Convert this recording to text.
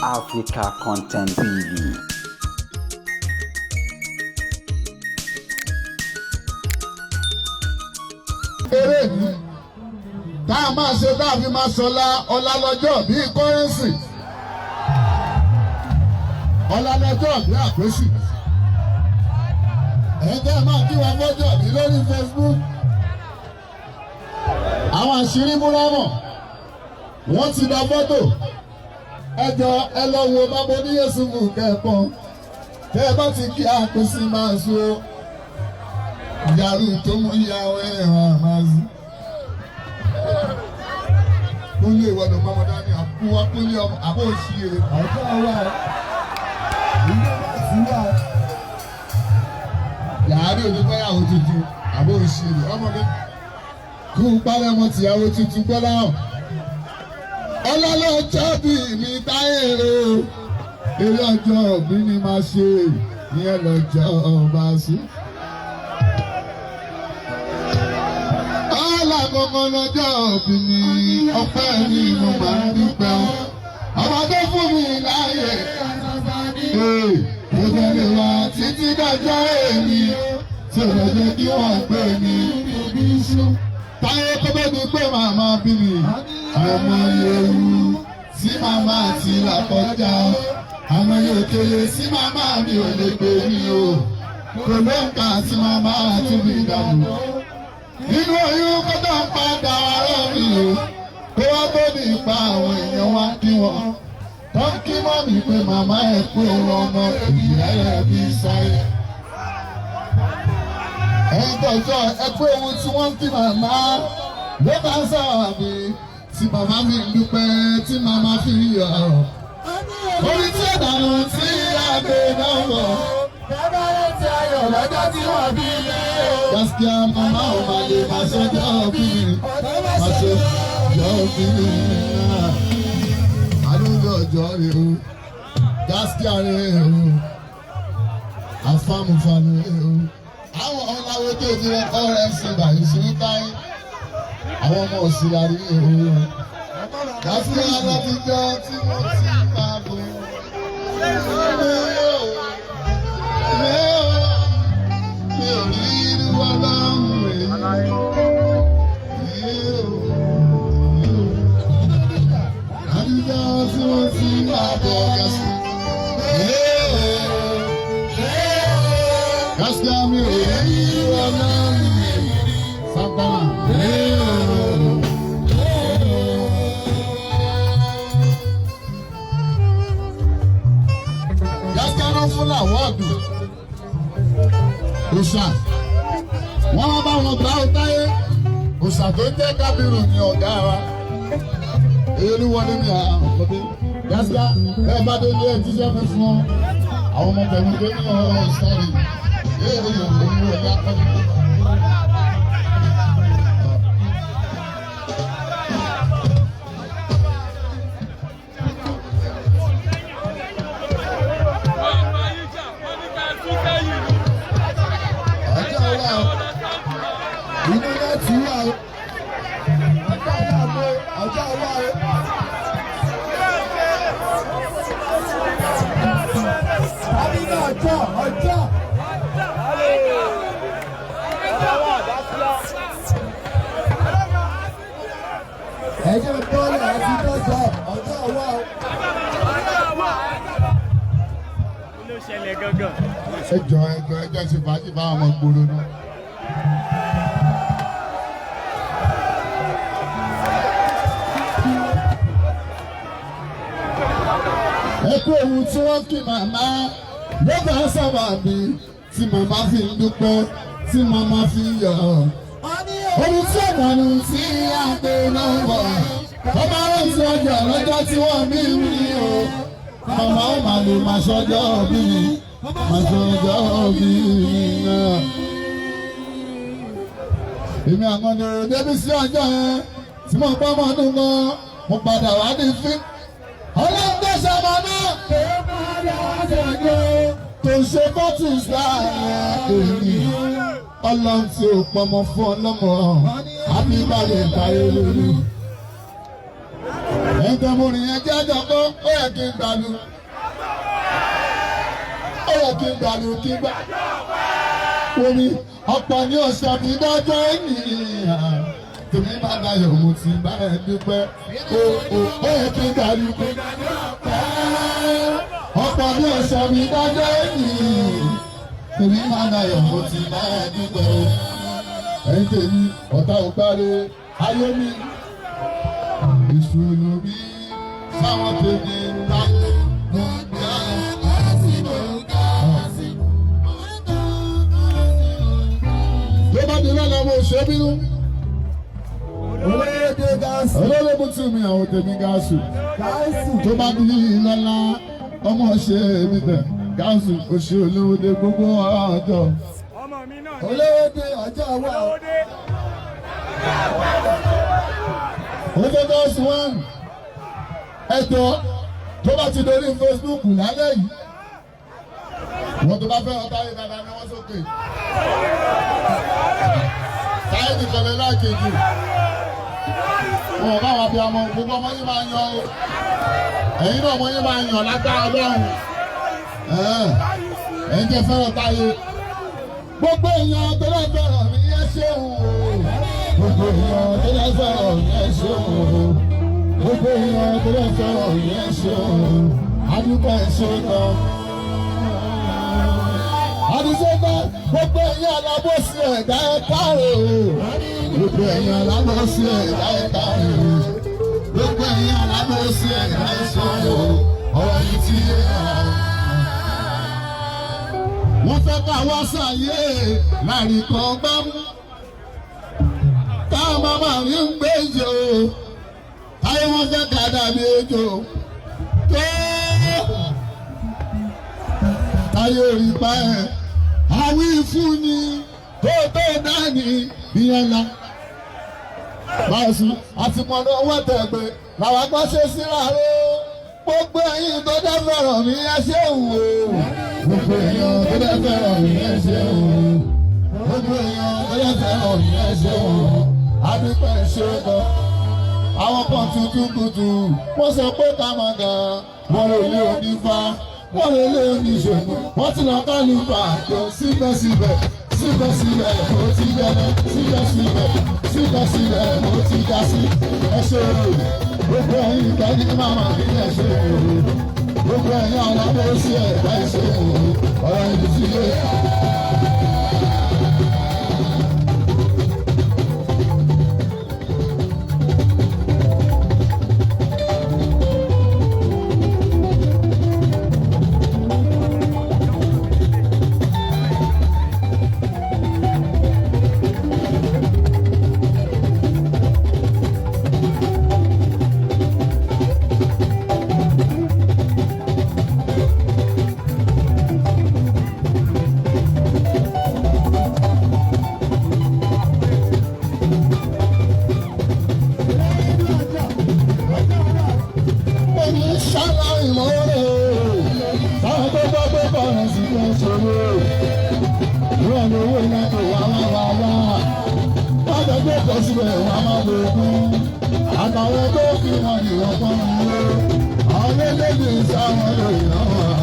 Africa Content TV. Eré mi tá a máa ṣe tá a fi máa sọlá ọlá lọ́jọ́ bíi kọ́rẹ́nsì ọlá lọ́jọ́ bíi àpèsì ẹ̀jẹ̀ máa kí wọn fọ́jọ́ bí lórí Facebook àwọn àṣírí múlámọ̀ wọ́n ti da fọ́tò ẹjọ́ ẹ lọ wo bábo ní Yéṣùfù kẹ́ẹ̀kan tẹ́ ẹ bá ti kí àpèsì máa so yàrá tó mú ìyàwó ẹ̀rọ máa zù. Ó lé ìwọ́dọ̀ mọ́mọ́dá ní àbúwá tó ní ọmọ àbọ̀ òṣìṣẹ́ ọjọ́ wa ilé bá sí wa. Yàrá òdìbọ́yàwó tuntun àbọ̀ òṣìṣẹ́ ọmọ mi kú parẹ́ mọ́ tìyàwó tuntun gbọ́dọ̀ hàn. Ọlọ́lọ́jọ́ bí mi táyé o, eré ọjọ́ òbí ni máa ṣe ìyẹn lọ́jọ́ ọba sí. Alákọ̀ọ́kọ́ lọ́jọ́ òbí mi ọpẹ́ ni mo máa ń dúpẹ́ ọmọ tó fún mi láàyè mo tẹ̀lé wa títí dájọ́ èmi tí ò lọ jẹ́ kí wọ́n gbé mi níbi iṣu. Táyé tó bẹ́ẹ̀ ni pé màmá bí mi ọmọ ewu tí màmá ti là kọjá àmọ́ yóò kéré sí màmá mi ò lè gbé mi o kò ló ń kà sí màmá tún mi dànù. Nínú oyún kọ́tà ń padà ara mi o, kó wá tó ní ipa àwọn èèyàn wá kí wọn. Tó ń kí mọ́ mi pé màmá ẹ̀ pé òun ọmọ ìyáyẹ bí sáyé. Ẹ̀yin tọ̀jọ́ ẹ pé ohun tí wọ́n ń kí màmá ló bá ń sọ̀rọ̀ mi. Tí màmá mi ń dúpẹ́ tí màmá fi yọ̀. Orí tí ìdààmú tí àgbè náà wọ̀. Bàbá rẹ̀ ti ayọ̀ lọ́jọ́ tí wọ́n bí mi o. Gaskiya mama o ma le ma sọjọ́ bí mi, ma sọjọ́ bí mi náà. Adúgbò ọjọ́ rẹ̀ o, gaskiya rẹ̀ o, afámufanu rẹ̀ o. Àwọn ọ̀làwọ̀ tó ti rẹ̀ ọ̀rẹ́ sí báyìí sí táyé. Àwọn ọmọ òsìlá rí o. Gaskiya láti jọ tí mo ti máa bọ̀. Mi ò rí irú ọlọ́run rẹ̀. Àdúgbò tí wọ́n ti wà bọ̀ gàṣí. Gaskiya mi ò rí irú ọlọ́run rẹ̀. Santana. Gaskiya ló fún làwọ́ọ̀dù. Òṣà wọ́n wá bá wọn gbà ó táyé òṣà tó jẹ́ Kábírù ní ọ̀gá wa èyí wọlé ní àkọ́bí Gaskiya ẹ bá dé ilé ẹtíṣẹ́ fún fún àwọn ọmọ pẹ̀lú tó ní ọ̀rọ̀ ìsọ̀rí èyí yóò wọ́n ní ọ̀gá akọ́bí. Inú náà ti wà ó. Ọjọ́ ìyàwó ọjọ́ ìwà ó. Àbíkà ọjọ́. Ẹ̀jẹ̀ bọ́ọ̀lù àti dọ́jọ́ ọjọ́ ìwà ó. Kí ló ṣẹlẹ̀ gangan? Ẹjọ́ ti fàájì bá àwọn ọmọ gbòòrò náà. Ẹ pé ohun tí wọ́n kí màmá ló bá sábà bí tí màmá fi ń dúpẹ́ tí màmá fi ń yọ̀. Ohun tí ọ̀dàlù tí àgbè náà wọ̀. Ọba rẹ̀ ti ọjà lọ́jọ́ tí wọ́n bí mi o. Màmá ó máa lè máa ṣọjọ́ bí mi, máa ṣọjọ́ bí mi náà. Èmi àwọn ọ̀nà débi sí ọjọ́ yẹn tí mo bá máa dùn gan, mo padà wá ní fín. Ọlọ́dẹ sábà náà tó ṣe bọ́tù sáàyẹ èyí ọlọ́run tí ò pọmọ fún ọlọ́mọ àbí balẹ̀ táyé lórí. ẹ̀ńtẹ̀ mo rìn yẹn jẹ́ àjọpọ̀ ó yẹ kí n gbàlú. Ó yẹ kí n gbàlú kí n gbà. Omi ọ̀pọ̀ ní ọ̀sẹ̀ mi dájọ́ ènìyàn. Tèmi máa dayọ̀ mo ti bá ẹ dúpẹ́. Ó yẹ kí n gbàlú kí n gbà. Ọ̀pọ̀ ní ọ̀sẹ̀ mi dájọ́ ènìyàn. Tèmi máa dayọ̀ mo ti bá ẹ dúpẹ́. Ẹ̀yin tèmi ọ̀tá ò gbáre ayé mi. Ìṣòro bí sáwọn tèmi ń ta. Mo ṣe bínú. Olóyèdè gáàsì. Olólùbù tù mí àwọn tèmi gáàsù. Tó bá di lọ́la ọmọ ṣe mí tẹ̀. Gáàsù oṣù olówódé gbogbo ọjọ́. Ọmọ mi náà ní Olóyèdè ọjọ́ wa. Olówódé. Oṣù gáàsù wọn. Ẹ̀tọ́ tó bá ti dorí Facebook lálẹ́ yìí. Wọ́n tó bá fẹ́ ọ̀tá yìí dáadáa ní wọ́n sókè. Táyé ti kọ̀lẹ́ láàkejì. Wọ́n bá wà bí ọmọ gbogbo ọmọ yìí máa yan o. Ẹ̀yin náà ọmọ yìí máa yan lágbára Ọlọ́run. Ẹ̀yin jẹ́ fẹ́ràn Táyé. Gbogbo èèyàn tó lè fẹ́ràn mi yẹn ṣeun o. Gbogbo èèyàn tó lè fẹ́ràn mi yẹn ṣeun o. Gbogbo èèyàn tó lè fẹ́ràn mi yẹn ṣeun o. Adúgbò ẹ̀ ṣe kan. Àdìsẹ́gbẹ́ gbogbo ẹ̀yin alábòsí ẹ̀dá ẹ̀ka rẹ̀ o. Gbogbo ẹ̀yin alábòsí ẹ̀dá ẹ̀ka rẹ̀ o. Gbogbo ẹ̀yin alábòsí ẹ̀dá ẹ̀ka rẹ̀ o. Ọ̀rọ̀ yìí ti yé wa. Wọ́n fẹ́ ká wá sáyé láàrin kan gbámú. Táwọn máma rí ń gbé ìjò. Táyé wọ́n fẹ́ ká dàbí ejò. Táyé orí pa ẹ̀. Àwí fún ni tó dání ìyẹn la. Báyìí àti mọ̀nà owó tẹ̀gbẹ́ làwọn agbọ́n ṣe síra rẹ̀. Gbogbo ẹ̀yin tó dẹ́ fẹ́ràn mi ẹ ṣé wò. Gbogbo èèyàn tó dẹ́ fẹ́ràn mi ẹ ṣé wò. Gbogbo èèyàn tó dẹ́ fẹ́ràn mi ẹ ṣé wò. Adúpẹ́ ṣe gan. Àwọn kan tuntun kùtù wọ́n sọ pé ká máa gan. Wọ́n lè lé onífá. Wọ́n lè lé oníṣègùn, wọ́n ti lọ kálù pàtó síbẹ̀síbẹ̀, síbẹ̀síbẹ̀ mo ti bẹ̀rẹ̀, síbẹ̀síbẹ̀ mo ti dá sí. Ẹ ṣe o, gbogbo ẹ̀yin ìtọ́jú màmá mi ẹ ṣe o, gbogbo ẹ̀yin alábẹ́ sí ẹ̀dá ẹ ṣe o, ọ̀rọ̀ ìlú ti yé. Àtàwọn tó fi wọn ìwọ̀n kan ń lé, àwọn méjèèjì sáwọn lè yàn wá.